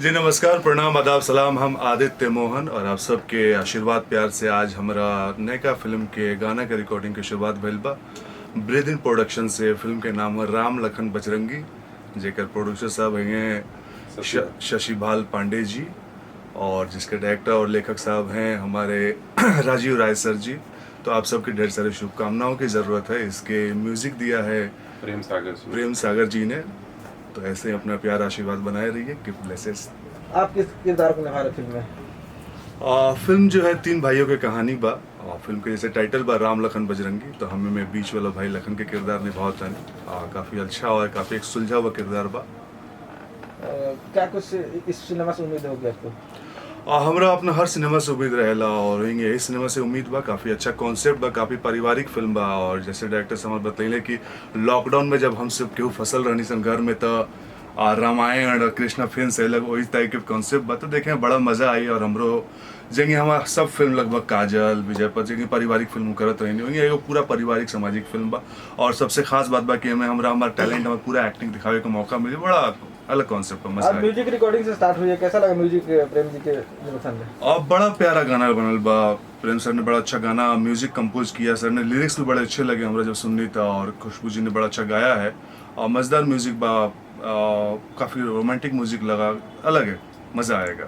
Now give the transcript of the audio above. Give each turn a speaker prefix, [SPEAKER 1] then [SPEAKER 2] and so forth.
[SPEAKER 1] जी नमस्कार, प्रणाम, आदाब, सलाम। हम आदित्य मोहन और आप सबके आशीर्वाद प्यार से आज हमारा नयका फिल्म के गाना के रिकॉर्डिंग की शुरुआत भइल बा। ब्रीद इन प्रोडक्शन से फिल्म के नाम है राम लखन बजरंगी, जेकर प्रोड्यूसर साहब हैं शशिभाल पांडे जी, और जिसके डायरेक्टर और लेखक साहब हैं हमारे राजीव राय सर जी। तो आप सबकी ढेर सारी शुभकामनाओं की ज़रूरत है। इसके म्यूज़िक दिया है प्रेम सागर जी ने। तो ऐसे ही अपना प्यार आशीर्वाद बनाए रहिए। Gift blesses.
[SPEAKER 2] आप किस किरदार को निभा रहे फिल्म में?
[SPEAKER 1] फिल्म जो है तीन भाइयों की कहानी बा, और फिल्म के जैसे टाइटल बा राम लखन बजरंगी, तो हमें मैं बीच वाला भाई लखन के किरदार निभाओ तानी। काफ़ी अच्छा और काफ़ी एक सुलझा हुआ किरदार बा।
[SPEAKER 2] क्या कुछ इस सिनेमा से उम्मीद होगी आपको?
[SPEAKER 1] हमरा अपना हर सिनेमा से उम्मीद रहेला, और यही सिनेमा से उम्मीद बा। काफ़ी अच्छा कॉन्सेप्ट बा, काफ़ी पारिवारिक फिल्म बा। और जैसे डायरेक्टर साहब बतैले कि लॉकडाउन में जब हम सब केहू फसल रहनी सन घर में, तो रामायण और कृष्णा फिल्म से अलग वही टाइप के कॉन्सेप्ट बा। तो देखें बड़ा मज़ा आई। और हमरो जेंगे हमारा सब फिल्म लगभग काजल विजयपत जेंगे पारिवारिक फिल्म करत रही वही एगो पूरा पारिवारिक सामाजिक फिल्म बा। और सबसे खास बात बा कि हमें हमारा टैलेंट, हमारा पूरा एक्टिंग दिखावे का मौका मिले। बड़ा अलग कॉन्सेप्ट है, मजा
[SPEAKER 2] आज म्यूजिक रिकॉर्डिंग से स्टार्ट हुई है, कैसा लगा म्यूजिक प्रेम जी के निर्देशन में?
[SPEAKER 1] और बड़ा प्यारा गाना बनल बा। प्रेम सर ने बड़ा अच्छा गाना म्यूजिक कंपोज किया सर ने। लिरिक्स भी बड़े अच्छे लगे हमरा जब सुननी था। और खुशबू जी ने बड़ा अच्छा गाया है, और मज़ेदार म्यूजिक बा। काफ़ी रोमांटिक म्यूजिक लगा, अलग है, मज़ा आएगा।